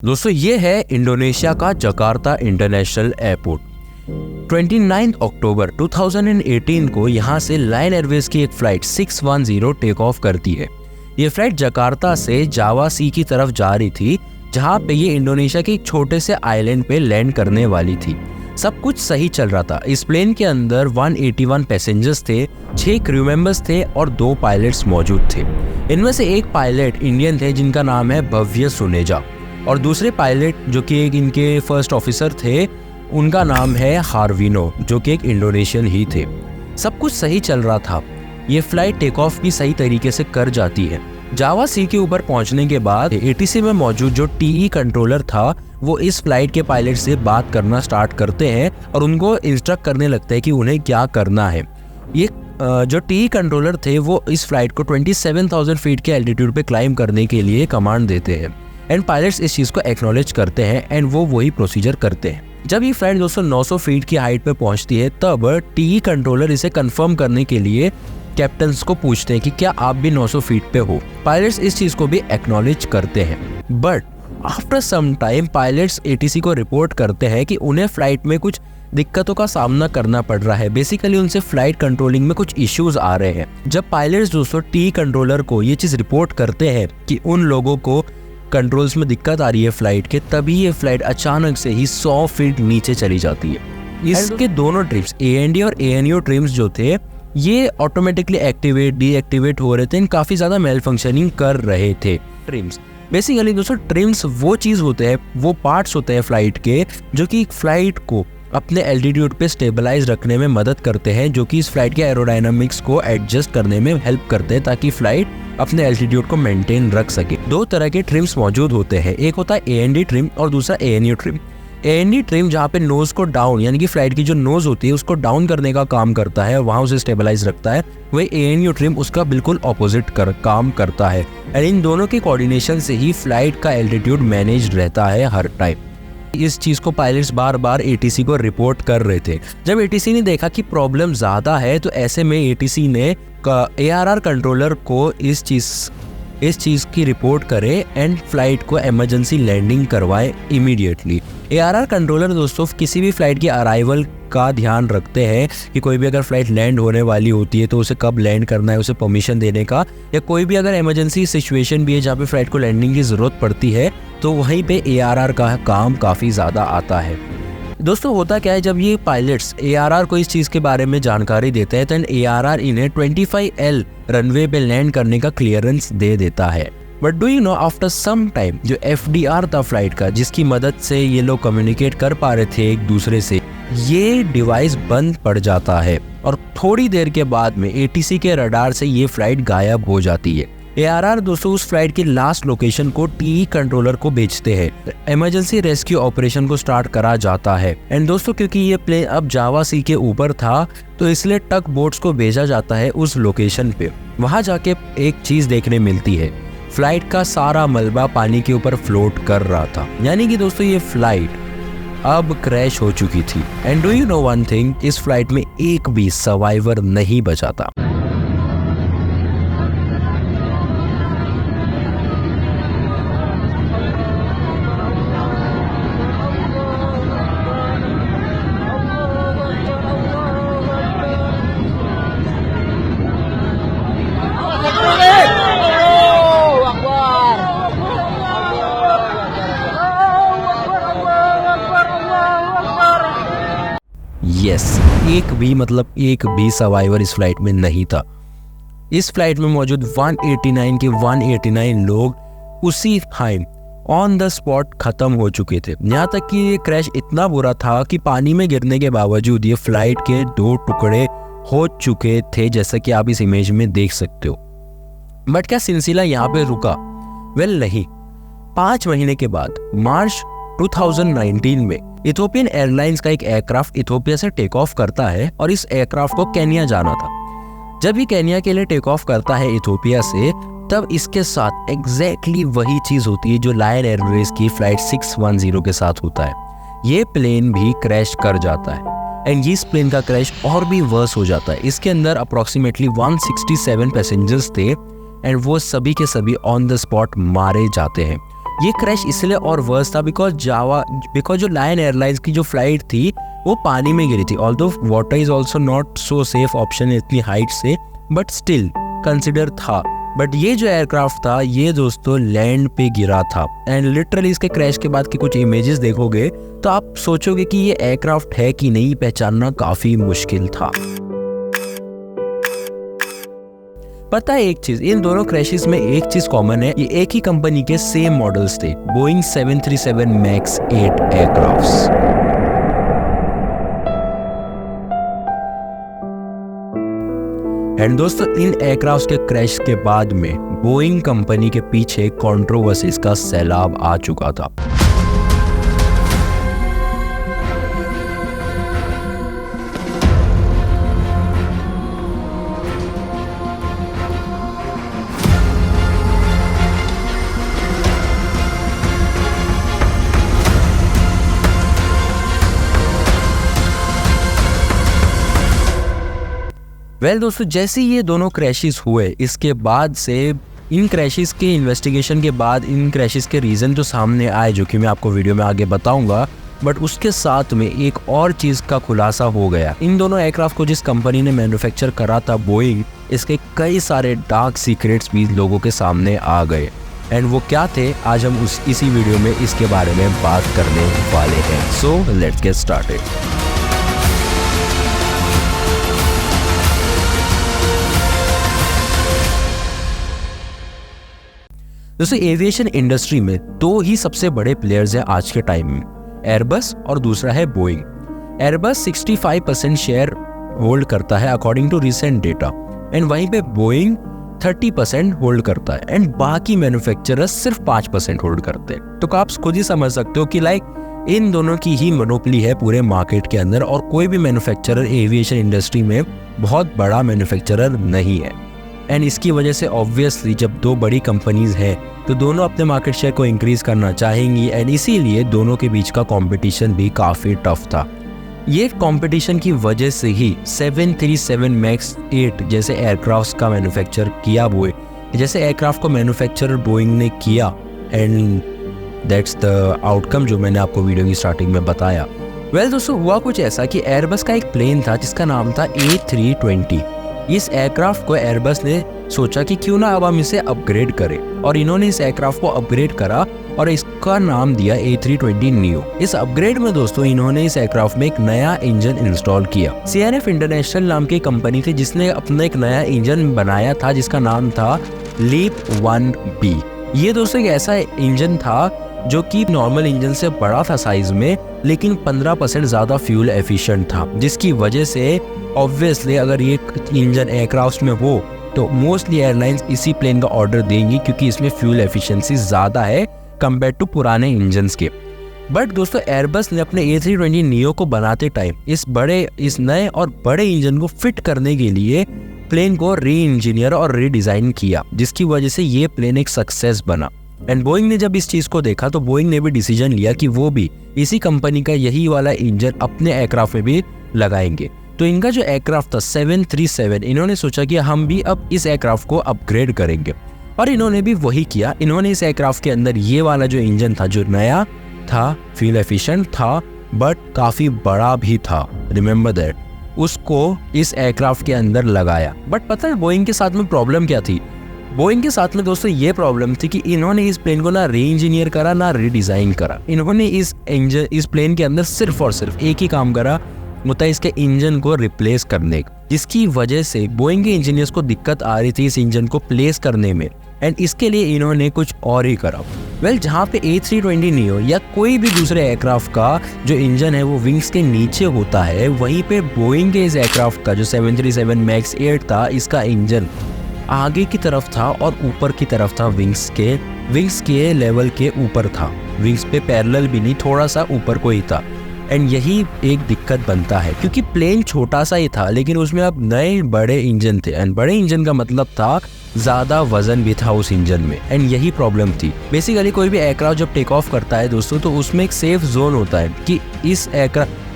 दोस्तों ये है इंडोनेशिया का जकार्ता इंटरनेशनल एयरपोर्ट। 29 अक्टूबर 2018 को यहाँ से लायन एयरवेज की एक फ्लाइट 610 टेक ऑफ करती है। ये फ्लाइट जकार्ता से जावा सी की तरफ जा रही थी, जहाँ पे ये इंडोनेशिया के एक छोटे से आइलैंड पे लैंड करने वाली थी। सब कुछ सही चल रहा था। इस प्लेन के अंदर 181 पैसेंजर्स थे, 6 क्रू मेंबर्स थे और 2 पायलट्स मौजूद थे। इनमें से एक पायलट इंडियन थे जिनका नाम है भव्य सुनेजा, और दूसरे पायलट जो कि एक इनके फर्स्ट ऑफिसर थे उनका नाम है हार्विनो, जो कि एक इंडोनेशियन ही थे। सब कुछ सही चल रहा था। ये फ्लाइट टेक ऑफ भी सही तरीके से कर जाती है। जावा सी के ऊपर पहुंचने के बाद एटीसी में मौजूद जो टीई कंट्रोलर था वो इस फ्लाइट के पायलट से बात करना स्टार्ट करते हैं और उनको इंस्ट्रक्ट करने लगते हैं कि उन्हें क्या करना है। ये जो टीई कंट्रोलर थे वो इस फ्लाइट को 27,000 फीट के एल्टीट्यूड पे क्लाइम करने के लिए कमांड देते हैं एंड पायलट्स इस चीज़ को एक्नॉलेज करते हैं एंड वो वही प्रोसीजर करते हैं। जब ये फ्लाइट दोस्तों 900 फीट की हाइट पे पहुंचती है तब टीई कंट्रोलर इसे कंफर्म करने के लिए कैप्टन्स को पूछते हैं कि क्या आप भी 900 फीट पे हो। पायलट्स इस चीज़ को भी एक्नॉलेज करते हैं, but after some time pilots ATC को रिपोर्ट करते हैं कि उन्हें फ्लाइट में कुछ दिक्कतों का सामना करना पड़ रहा है। बेसिकली उनसे फ्लाइट कंट्रोलिंग में कुछ इश्यूज आ रहे हैं। जब पायलट्स दोस्तों टी कंट्रोलर को ये चीज़ रिपोर्ट करते हैं कि उन लोगों को कंट्रोल्स में दिक्कत आ रही है फ्लाइट के, तभी ये फ्लाइट अचानक से ही 100 फीट नीचे चली जाती है। इसके दोनों ट्रिम्स एएनडी और एएनयू ट्रिम्स जो थे ये ऑटोमेटिकली एक्टिवेट डीएक्टिवेट हो रहे थे, काफ़ी ज़्यादा मेल फंक्शनिंग कर रहे थे। ट्रिम्स बेसिकली दोस्तों ट्रिम्स वो चीज़ होते हैं, वो पार्ट्स होते हैं फ्लाइट के जो कि फ्लाइट को अपने एल्टीट्यूड पे स्टेबलाइज रखने में मदद करते हैं, जो कि इस फ्लाइट के एरोडायनामिक्स को एडजस्ट करने में हेल्प करते हैं ताकि फ्लाइट अपने एल्टीट्यूड को मेंटेन रख सके। 2 तरह के ट्रिम्स मौजूद होते हैं, एक होता है एएनडी ट्रिम और दूसरा एएनयू ट्रिम। एएनडी ट्रिम जहाँ पे नोज को डाउन यानी कि फ्लाइट की जो नोज होती है उसको डाउन करने का काम करता है, वहाँ उसे स्टेबलाइज रखता है। वही एएनयू ट्रिम उसका बिल्कुल ऑपोजिट काम करता है एंड इन दोनों के कोऑर्डिनेशन से ही फ्लाइट का एल्टीट्यूड मैनेज रहता है हर टाइम। इस चीज़ को पायलट्स बार बार एटीसी को रिपोर्ट कर रहे थे। जब एटीसी ने देखा कि प्रॉब्लम ज़्यादा है तो ऐसे में एटीसी ने एआरआर कंट्रोलर को इस चीज़ की रिपोर्ट करे एंड फ्लाइट को इमरजेंसी लैंडिंग करवाए इमीडिएटली। एआरआर कंट्रोलर दोस्तों किसी भी फ्लाइट की अराइवल का ध्यान रखते हैं कि कोई भी अगर फ्लाइट लैंड होने वाली होती है तो उसे कब लैंड करना है, उसे परमिशन देने का, या कोई भी अगर इमरजेंसी सिचुएशन भी है जहाँ पे फ्लाइट को लैंडिंग की ज़रूरत पड़ती है तो वहीं पे एआरआर का काम काफ़ी ज़्यादा आता है। दोस्तों होता क्या है, जब ये पायलट्स एआरआर को इस चीज़ के बारे में जानकारी देते हैं तो एआरआर इन्हें 25L रनवे पे लैंड करने का क्लियरेंस दे देता है। But do you know after some time जो एफडीआर था फ्लाइट का, जिसकी मदद से ये लोग कम्युनिकेट कर पा रहे थे एक दूसरे से, ये डिवाइस बंद पड़ जाता है और थोड़ी देर के बाद में एटीसी के रडार से ये फ्लाइट गायब हो जाती है। एआरआर दोस्तों उस फ्लाइट की लास्ट लोकेशन को टीई कंट्रोलर को भेजते हैं। इमरजेंसी रेस्क्यू ऑपरेशन को स्टार्ट करा जाता है एंड दोस्तों क्योंकि ये प्लेन अब जावा सी के ऊपर था तो इसलिए टग बोट्स को भेजा जाता है उस लोकेशन पे। वहां जाके एक चीज देखने मिलती है, फ्लाइट का सारा मलबा पानी के ऊपर फ्लोट कर रहा था, यानी कि दोस्तों ये फ्लाइट अब क्रैश हो चुकी थी। And do you no one thing, इस फ्लाइट में एक भी सर्वाइवर नहीं बचा था। यस, एक भी सर्वाइवर इस फ्लाइट में नहीं था। इस फ्लाइट में मौजूद 189 के 189 लोग उसी टाइम ऑन द स्पॉट खत्म हो चुके थे। यहाँ तक कि ये क्रैश इतना बुरा था कि पानी में गिरने के बावजूद ये फ्लाइट के 2 टुकड़े हो चुके थे, जैसा कि आप इस इमेज में देख सकते हो। बट क्या सिलसिला यहाँ पे रुका? वेल नहीं। 5 महीने के बाद मार्च 2019 में इथोपियन एयरलाइंस का एक एयरक्राफ्ट इथोपिया से टेक ऑफ करता है और इस एयरक्राफ्ट को केन्या जाना था। जब ये केन्या के लिए टेक ऑफ करता है इथोपिया से, तब इसके साथ एग्जैक्टली वही चीज होती है जो लायन एयरवेज की फ्लाइट 610 के साथ होता है। ये प्लेन भी क्रैश कर जाता है एंड इस प्लेन का क्रैश और भी वर्स हो जाता है। इसके अंदर अप्रोक्सीमेटली 167 पैसेंजर्स थे एंड वो सभी के सभी ऑन द स्पॉट मारे जाते हैं। ये क्रैश इसलिए और वर्स था बिकॉज जो लायन एयरलाइंस की जो फ्लाइट थी वो पानी में गिरी थी। Although water is also not so safe option इतनी हाइट से, बट स्टिल कंसिडर था। बट ये जो एयरक्राफ्ट था ये दोस्तों लैंड पे गिरा था एंड लिटरली इसके क्रैश के बाद के कुछ इमेजेस देखोगे तो आप सोचोगे कि ये एयरक्राफ्ट है कि नहीं, पहचानना काफी मुश्किल था। पता है एक चीज, इन दोनों क्रैशेस में एक चीज कॉमन है, ये एक ही कंपनी के सेम मॉडल्स थे, बोइंग 737 मैक्स 8 एयरक्राफ्ट्स। एंड दोस्तों इन एयरक्राफ्ट्स के क्रैश के बाद में बोइंग कंपनी के पीछे कंट्रोवर्सीज का सैलाब आ चुका था। दोस्तों जैसे ये दोनों क्रैशेस हुए इसके बाद से इन क्रैशेस के इन्वेस्टिगेशन के बाद इन क्रैशेस के रीज़न जो सामने आए, जो कि मैं आपको वीडियो में आगे बताऊंगा, बट उसके साथ में एक और चीज़ का खुलासा हो गया। इन दोनों एयरक्राफ्ट को जिस कंपनी ने मैन्युफैक्चर करा था बोइंग, इसके कई सारे डार्क सीक्रेट्स भी लोगों के सामने आ गए। एंड वो क्या थे आज हम इसी वीडियो में इसके बारे में बात करने वाले हैं। So let's get started. दोस्तों एविएशन इंडस्ट्री में दो ही सबसे बड़े प्लेयर्स हैं आज के टाइम में, एयरबस और दूसरा है बोइंग। एयरबस 65% शेयर होल्ड करता है according to recent data, and वहीं पे बोइंग 30% होल्ड करता है एंड बाकी मैन्युफैक्चरर्स सिर्फ 5% होल्ड करते हैं। तो आप खुद ही समझ सकते हो कि इन दोनों की ही मोनोपोली है पूरे मार्केट के अंदर, और कोई भी मैन्युफैक्चरर एविएशन इंडस्ट्री में बहुत बड़ा मैन्युफैक्चरर नहीं है। एंड इसकी वजह से ऑब्वियसली जब दो बड़ी कंपनीज हैं तो दोनों अपने मार्केट शेयर को इंक्रीज करना चाहेंगी, एंड इसीलिए दोनों के बीच का कंपटीशन भी काफ़ी टफ था। ये कंपटीशन की वजह से ही 737 मैक्स 8 जैसे एयरक्राफ्ट का मैन्युफैक्चर किया जैसे एयरक्राफ्ट को मैन्युफैक्चर बोइंग ने किया, एंड दैट्स द आउटकम जो मैंने आपको वीडियो की स्टार्टिंग में बताया। दोस्तों हुआ कुछ ऐसा कि एयरबस का एक प्लेन था जिसका नाम था A320। इस एयरक्राफ्ट को एयरबस ने सोचा कि क्यों ना अब हम इसे अपग्रेड करें, और इन्होंने इस एयरक्राफ्ट को अपग्रेड करा और इसका नाम दिया A320 न्यू। इस अपग्रेड में दोस्तों इन्होंने इस एयरक्राफ्ट में एक नया इंजन इंस्टॉल किया। CNF इंटरनेशनल नाम की कंपनी थी जिसने अपना एक नया इंजन बनाया था जिसका नाम था लीप 1B। ये दोस्तों एक ऐसा इंजन था जो कि नॉर्मल इंजन से बड़ा था साइज में, लेकिन 15% ज्यादा फ्यूल एफिशिएंट था, जिसकी वजह से ऑब्वियसली अगर ये इंजन एयरक्राफ्ट में हो तो मोस्टली एयरलाइंस इसी प्लेन का ऑर्डर देंगी क्योंकि इसमें फ्यूल एफिशिएंसी ज्यादा है कंपेयर टू पुराने इंजन्स के। बट दोस्तों एयरबस ने अपने A320 नियो को बनाते टाइम इस नए और बड़े इंजन को फिट करने के लिए प्लेन को री इंजीनियर और रीडिजाइन किया, जिसकी वजह से ये प्लेन एक सक्सेस बना। एंड बोइंग ने जब इस चीज को देखा तो बोइंग ने भी डिसीजन लिया कि वो भी इसी कंपनी का यही वाला इंजन अपने एयरक्राफ्ट में भी लगाएंगे। तो इनका जो एयरक्राफ्ट था 737, इन्होंने सोचा कि हम भी अब इस एयरक्राफ्ट को अपग्रेड करेंगे, और इन्होंने भी वही किया। इन्होंने इस एयरक्राफ्ट के अंदर ये वाला जो इंजन था जो नया था, फ्यूल एफिशिएंट था, बट काफी बड़ा भी था, रिमेंबर दैट, उसको इस एयरक्राफ्ट के अंदर लगाया। बट पता है बोइंग के साथ में प्रॉब्लम क्या थी? बोइंग के साथ में दोस्तों ये प्रॉब्लम थी कि इन्होंने इस प्लेन को ना री इंजीनियर करा ना रीडिजाइन करा। इन्होंने इस प्लेन के अंदर सिर्फ और सिर्फ एक ही काम करा, होता है इसके इंजन को रिप्लेस करने, जिसकी वजह से बोइंग के इंजीनियर्स को दिक्कत आ रही थी इस इंजन को प्लेस करने में, एंड इसके लिए इन्होंने कुछ और ही करा। जहाँ पे A320 नियो या कोई भी दूसरे एयरक्राफ्ट का जो इंजन है वो विंग्स के नीचे होता है, वहीं पे बोइंग के इस एयरक्राफ्ट का जो 737 मैक्स 8 था, इसका इंजन आगे की तरफ था और ऊपर की तरफ था, विंग्स के लेवल के ऊपर था, विंग्स पे पैरेलल भी नहीं, थोड़ा सा ऊपर को ही था। एंड यही एक दिक्कत बनता है क्योंकि प्लेन छोटा सा ही था लेकिन उसमें अब नए बड़े इंजन थे, एंड बड़े इंजन का मतलब था ज़्यादा वजन भी था उस इंजन में, एंड यही प्रॉब्लम थी। बेसिकली कोई भी एयरक्राफ्ट जब टेक ऑफ करता है दोस्तों, तो उसमें एक सेफ जोन होता है कि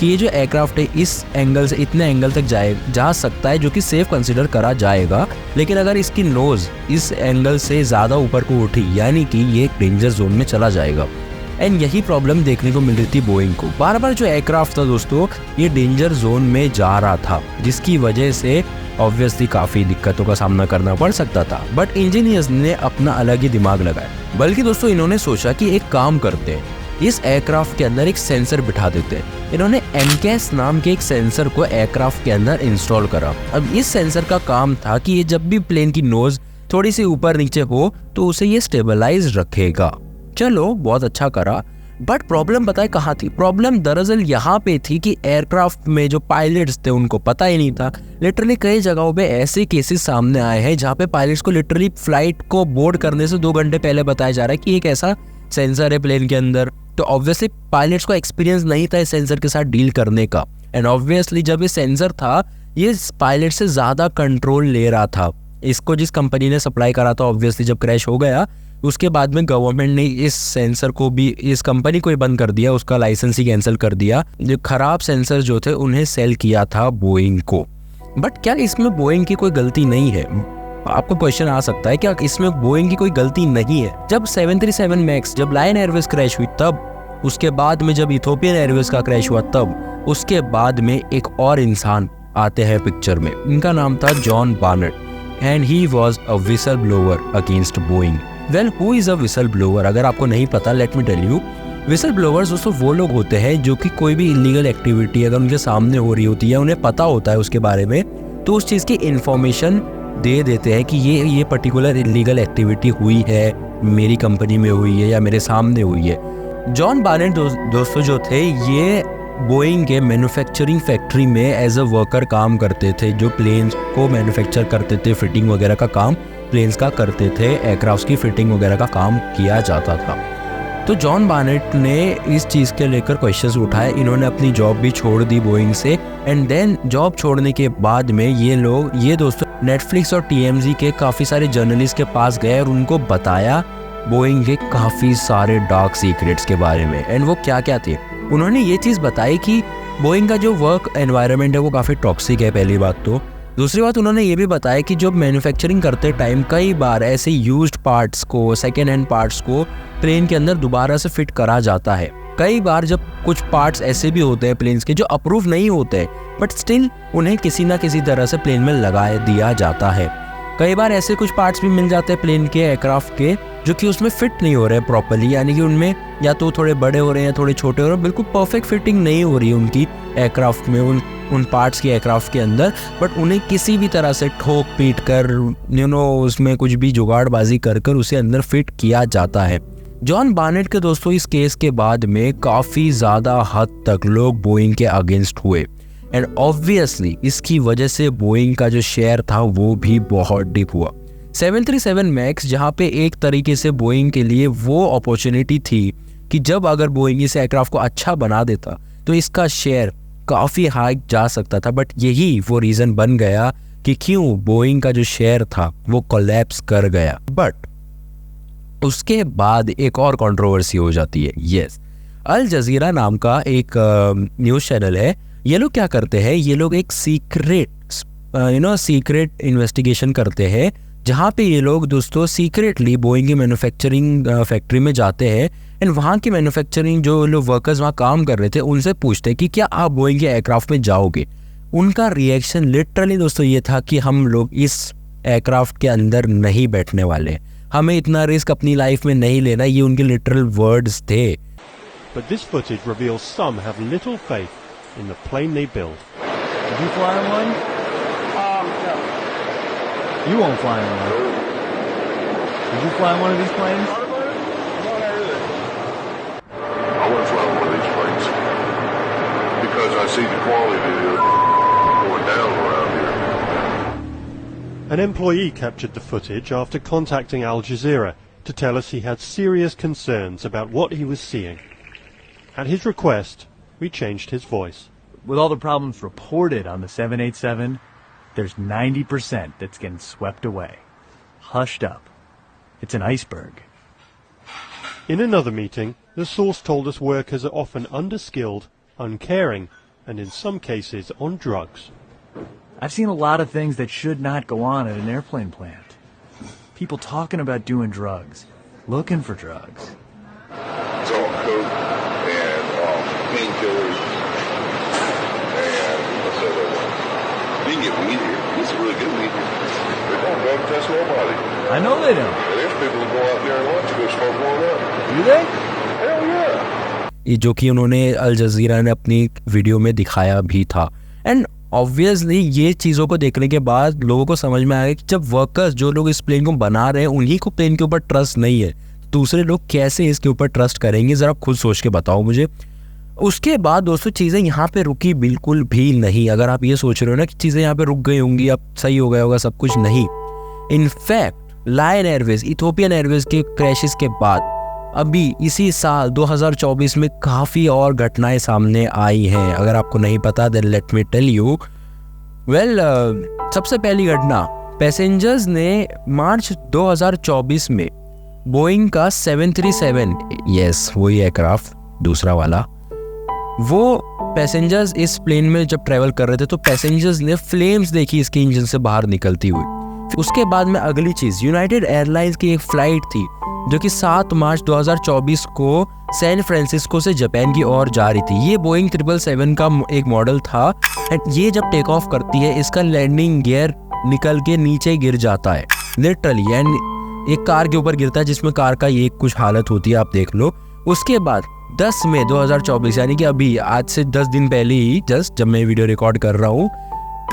ये जो एयरक्राफ्ट है इस एंगल से इतने एंगल तक जा सकता है, जो कि सेफ कंसिडर करा जाएगा। लेकिन अगर इसकी नोज इस एंगल से ज़्यादा ऊपर को उठी, यानी कि ये एक डेंजर जोन में चला जाएगा। एंड यही प्रॉब्लम देखने को मिल रही थी बोइंग को। बार बार जो एयरक्राफ्ट था दोस्तों, ये डेंजर जोन में जा रहा था, जिसकी वजह से ऑब्वियसली काफ़ी दिक्कतों का सामना करना पड़ सकता था। बट इंजीनियर्स ने अपना अलग ही दिमाग लगाया। बल्कि दोस्तों इन्होंने सोचा कि एक काम करते हैं, इस एयरक्राफ्ट के अंदर एक सेंसर बिठा देते हैं। इन्होंने MCAS नाम के एक सेंसर को एयरक्राफ्ट के अंदर इंस्टॉल करा। अब इस सेंसर का काम था कि ये जब भी प्लेन की नोज थोड़ी सी ऊपर नीचे हो तो उसे ये स्टेबलाइज रखेगा। चलो बहुत अच्छा करा, बट प्रॉब्लम बताए कहाँ थी? प्रॉब्लम दरअसल यहाँ पे थी कि एयरक्राफ्ट में जो पायलट्स थे उनको पता ही नहीं था। लिटरली कई जगहों पे ऐसे केसेस सामने आए हैं जहाँ पे पायलट्स को लिटरली फ्लाइट को बोर्ड करने से 2 घंटे पहले बताया जा रहा है कि एक ऐसा सेंसर है प्लेन के अंदर। तो ऑब्वियसली पायलट्स को एक्सपीरियंस नहीं था इस सेंसर के साथ डील करने का, एंड ऑब्वियसली जब ये सेंसर था ये पायलट से ज़्यादा कंट्रोल ले रहा था। इसको जिस कंपनी ने सप्लाई करा था, ऑब्वियसली जब क्रैश हो गया उसके बाद में गवर्नमेंट ने इस सेंसर को भी, इस कंपनी को ही बंद कर दिया, उसका लाइसेंस ही कैंसिल कर दिया। जो खराब सेंसर जो थे उन्हें सेल किया था बोइंग को। बट क्या इसमें बोइंग की कोई गलती नहीं है? आपको क्वेश्चन आ सकता है क्या इसमें बोइंग की कोई गलती नहीं है? जब 737 मैक्स, जब लायन एयरवेज क्रैश हुई तब, उसके बाद में जब इथोपियन एयरवेज का क्रैश हुआ तब, उसके बाद में एक और इंसान आते हैं पिक्चर में। इनका नाम था John Barnett and he was a whistle blower against Boeing. Well, who is a whistle blower? अगर आपको नहीं पता, let me tell you. Whistle blowers दोस्तों वो लोग होते हैं जो कि कोई भी इलीगल एक्टिविटी अगर उनके सामने हो रही होती है, उन्हें पता होता है उसके बारे में, तो उस चीज़ की इंफॉर्मेशन दे देते हैं कि ये पर्टिकुलर इलीगल एक्टिविटी हुई है, मेरी कंपनी में हुई है या मेरे सामने हुई है। जॉन बार्नेट दोस्तों जो थे, ये बोइंग के मैन्युफैक्चरिंग फैक्ट्री में एज अ वर्कर काम करते थे, जो प्लेन्स को मैन्युफैक्चर करते थे, फिटिंग वगैरह का काम प्लेन्स का करते थे, एयरक्राफ्ट की फिटिंग वगैरह का काम किया जाता था। तो जॉन बार्नेट ने इस चीज़ के लेकर क्वेश्चंस उठाए। इन्होंने अपनी जॉब भी छोड़ दी बोइंग से, एंड देन जॉब छोड़ने के बाद में ये दोस्तों नेटफ्लिक्स और TMZ के काफ़ी सारे जर्नलिस्ट के पास गए और उनको बताया बोइंग के काफ़ी सारे डार्क सीक्रेट्स के बारे में। एंड वो क्या क्या थे? उन्होंने ये चीज़ बताई कि बोइंग का जो वर्क एनवायरनमेंट है वो काफ़ी टॉक्सिक है, पहली बात तो। दूसरी बात उन्होंने ये भी बताया कि जब मैन्युफैक्चरिंग करते टाइम कई बार ऐसे यूज्ड पार्ट्स को, सेकेंड हैंड पार्ट्स को प्लेन के अंदर दोबारा से फिट करा जाता है। कई बार जब कुछ पार्ट्स ऐसे भी होते हैं प्लेन्स के जो अप्रूव नहीं होते, बट स्टिल उन्हें किसी ना किसी तरह से प्लेन में लगा दिया जाता है। कई बार ऐसे कुछ पार्ट्स भी मिल जाते हैं प्लेन के, एयरक्राफ्ट के, जो कि उसमें फिट नहीं हो रहे हैं प्रॉपर्ली, यानी कि उनमें या तो थोड़े बड़े हो रहे हैं या थोड़े छोटे हो रहे हैं, बिल्कुल परफेक्ट फिटिंग नहीं हो रही है उनकी एयरक्राफ्ट में, उन पार्ट्स की एयरक्राफ्ट के अंदर। बट उन्हें किसी भी तरह से ठोक पीट कर उसमें कुछ भी जुगाड़बाजी कर उसे अंदर फिट किया जाता है। जॉन बार्नेट के दोस्तों इस केस के बाद में काफ़ी ज़्यादा हद तक लोग बोइंग के अगेंस्ट हुए, एंड ऑब्वियसली इसकी वजह से बोइंग का जो शेयर था वो भी बहुत डिप हुआ। 737 मैक्स जहाँ पे एक तरीके से बोइंग के लिए वो अपॉर्चुनिटी थी कि जब अगर बोइंग इस एयरक्राफ्ट को अच्छा बना देता तो इसका शेयर काफ़ी हाई जा सकता था। बट यही वो रीज़न बन गया कि क्यों बोइंग का जो शेयर था वो कोलैप्स कर गया। बट उसके बाद एक और कंट्रोवर्सी हो जाती है। यस, अल जजीरा नाम का एक न्यूज़ चैनल है। ये लोग क्या करते हैं, ये लोग एक सीक्रेट इन्वेस्टिगेशन करते हैं, जहाँ पे ये लोग दोस्तों सीक्रेटली बोइंग की मैन्युफैक्चरिंग फैक्ट्री में जाते हैं, एंड वहाँ की मैन्युफैक्चरिंग जो लोग वर्कर्स वहाँ काम कर रहे थे उनसे पूछते हैं कि क्या आप बोइंग के एयरक्राफ्ट में जाओगे। उनका रिएक्शन लिटरली दोस्तों ये था कि हम लोग इस एयरक्राफ्ट के अंदर नहीं बैठने वाले, हमें इतना रिस्क अपनी लाइफ में नहीं लेना, ये उनके लिटरल वर्ड्स थे। But this footage reveals some have little faith in the plane they build. Did you fly in one? No. You won't fly in one. Did you fly in one of these planes? No, not really. I wouldn't fly one of these planes because I see the quality going down around here. An employee captured the footage after contacting Al Jazeera to tell us he had serious concerns about what he was seeing. At his request, we changed his voice. With all the problems reported on the 787, there's 90% that's getting swept away. hushed up. It's an iceberg. In another meeting, the source told us workers are often underskilled, uncaring, and in some cases on drugs. I've seen a lot of things that should not go on at an airplane plant. People talking about doing drugs, looking for drugs. It's all coke and painkillers and what's the other one? You can get weed here. It's really good weed here. They don't drug test nobody. I know they don't. And there's people who go out there and lunch to go smoke one up. Do they? Hell yeah. ये जो कि उन्होंने Al Jazeera ने अपनी video में दिखाया भी था. एंड ऑब्वियसली ये चीज़ों को देखने के बाद लोगों को समझ में आया कि जब वर्कर्स जो लोग इस प्लेन को बना रहे हैं उन्हीं को प्लेन के ऊपर ट्रस्ट नहीं है, दूसरे लोग कैसे इसके ऊपर ट्रस्ट करेंगे? ज़रा खुद सोच के बताओ मुझे. उसके बाद दोस्तों चीज़ें यहाँ पे रुकी बिल्कुल भी नहीं. अगर आप ये सोच रहे हो ना कि चीज़ें यहाँ पे रुक गई होंगी, अब सही हो गया होगा सब कुछ, नहीं. In fact Lion Airways, Ethiopian Airways के क्रैशेस के बाद अभी इसी साल 2024 में काफ़ी और घटनाएं सामने आई हैं. अगर आपको नहीं पता then let me tell you. Well, सबसे पहली घटना, पैसेंजर्स ने मार्च 2024 में बोइंग का 737, यस वही एयरक्राफ्ट दूसरा वाला, वो पैसेंजर्स इस प्लेन में जब ट्रैवल कर रहे थे तो पैसेंजर्स ने फ्लेम्स देखी इसके इंजन से बाहर निकलती हुई. उसके बाद में अगली चीज़, यूनाइटेड एयरलाइंस की एक फ़्लाइट थी जो कि 7 मार्च 2024 को सैन फ्रांसिस्को से जापान की ओर जा रही थी. ये बोइंग 777 का एक मॉडल था. एंड ये जब टेक ऑफ करती है इसका लैंडिंग गियर निकल के नीचे गिर जाता है लिटरली, एंड एक कार के ऊपर गिरता है जिसमें कार का ये कुछ हालत होती है, आप देख लो. उसके बाद 10 मई 2024 यानी कि अभी आज से 10 दिन पहले ही जस्ट जब मैं वीडियो रिकॉर्ड कर रहा हूँ,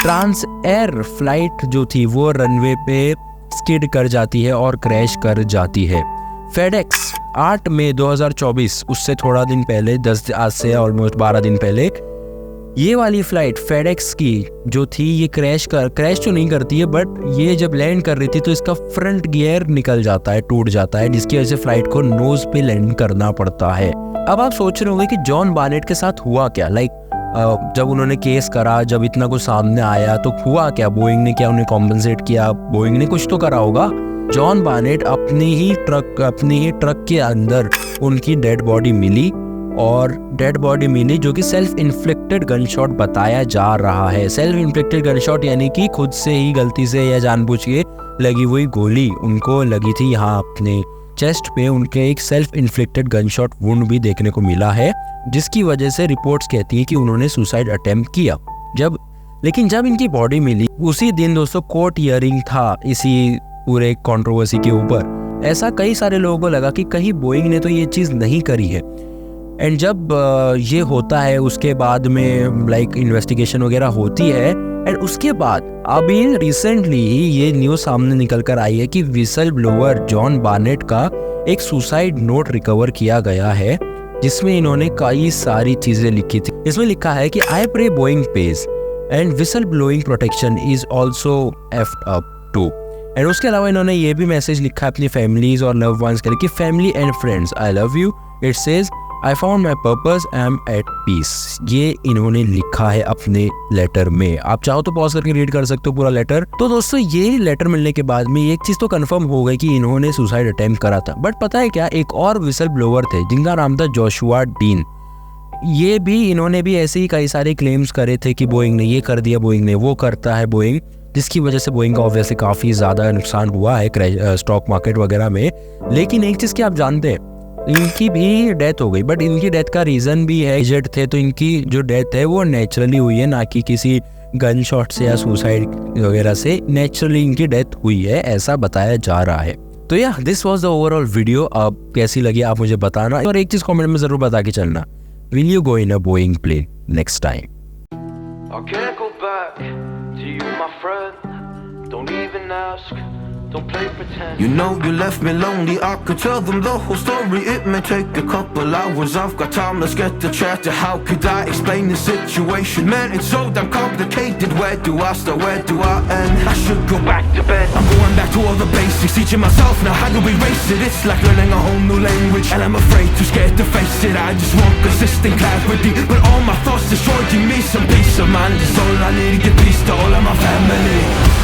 ट्रांस एयर फ्लाइट जो थी वो रनवे पे स्किड कर जाती है और क्रैश कर जाती है. फेडेक्स 8 मई 2024, उससे थोड़ा दिन पहले, 10 आज से ऑलमोस्ट 12 दिन पहले, ये वाली फ्लाइट फेडेक्स की जो थी ये क्रैश तो नहीं करती है, बट ये जब लैंड कर रही थी तो इसका फ्रंट गियर निकल जाता है, टूट जाता है, जिसकी वजह से फ्लाइट को नोज पे लैंड करना पड़ता है. अब आप सोच रहे होंगे कि जॉन बार्नेट के साथ हुआ क्या. जब उन्होंने केस करा, जब इतना कुछ सामने आया तो हुआ क्या? बोइंग ने क्या उन्हें कॉम्पनसेट किया? बोइंग ने कुछ तो करा होगा. जॉन बार्नेट अपनी ही ट्रक के अंदर उनकी डेड बॉडी मिली, और डेड बॉडी मिली जो कि सेल्फ इन्फ्लिक्टेड गन शॉट बताया जा रहा है. सेल्फ इन्फ्लिक्टेड गन शॉट यानी कि खुद से ही गलती से या जानबूझ के लगी हुई गोली उनको लगी थी यहाँ अपने चेस्ट पे. उनके एक self inflicted gun shot wound भी देखने को मिला है, जिसकी वजह से रिपोर्ट्स कहती है कि उन्होंने सुसाइड अटेम्प्ट किया. लेकिन जब इनकी बॉडी मिली उसी दिन दोस्तों कोर्ट हियरिंग था इसी पूरे कंट्रोवर्सी के ऊपर. ऐसा कई सारे लोगों को लगा कि कहीं बोइंग ने तो ये चीज़ नहीं करी है. एंड जब ये होता है उसके बाद में इन्वेस्टिगेशन वगैरह होती है, एंड उसके बाद अभी रिसेंटली ये न्यूज़ सामने निकल कर आई है कि विसल ब्लोअर जॉन बार्नेट का एक सुसाइड नोट रिकवर किया गया है, जिसमें इन्होंने कई सारी चीज़ें लिखी थी. इसमें लिखा है कि आई प्रे बोइंग पेज and whistle blowing protection is also एफ्ड अप टू. एंड उसके अलावा इन्होंने ये भी मैसेज लिखा है अपनी फैमिलीज और लव वंस के लिए कि family and friends, I love you. It says I found my purpose, I am at peace. ये इन्होंने लिखा है अपने लेटर में. आप चाहो तो पॉज करके रीड कर सकते हो पूरा लेटर. तो दोस्तों ये लेटर मिलने के बाद में एक चीज़ तो कंफर्म हो गई कि इन्होंने सुसाइड अटेम्प्ट करा था. बट पता है क्या, एक और विसल ब्लोअर थे जिनका नाम था जोशुआ डीन. ये भी इन्होंने भी ऐसे ही कई सारे क्लेम्स करे थे कि बोइंग ने ये कर दिया, बोइंग ने वो करता है बोइंग, जिसकी वजह से बोइंग का ऑब्वियसली काफ़ी ज़्यादा नुकसान हुआ है स्टॉक मार्केट वगैरह में. लेकिन एक चीज़ की आप जानते हैं, इनकी भी डेथ हो गई, बट इनकी डेथ का रीज़न भी है, एजेड थे, तो इनकी जो डेथ है वो नेचुरली हुई है, ना कि किसी गन शॉट से या सुसाइड वगैरह से. नेचुरली इनकी डेथ हुई है ऐसा बताया जा रहा है. तो या this was the overall video. अब कैसी लगी आप मुझे बताना, और एक चीज़ कमेंट में ज़रूर बता के चलना, will you go in a Boeing plane next time? I can't go back to you, my friend. Don't even ask. Don't play pretend. You know you left me lonely, I could tell them the whole story. It may take a couple hours, I've got time, let's get to chat. How could I explain the situation? Man, it's so damn complicated. Where do I start, where do I end? I should go back to bed. I'm going back to all the basics, teaching myself now how to erase it. It's like learning a whole new language, and I'm afraid, too scared to face it. I just want consistent clarity, but all my thoughts destroying me. Some peace of mind is all I need to give peace to all of my family.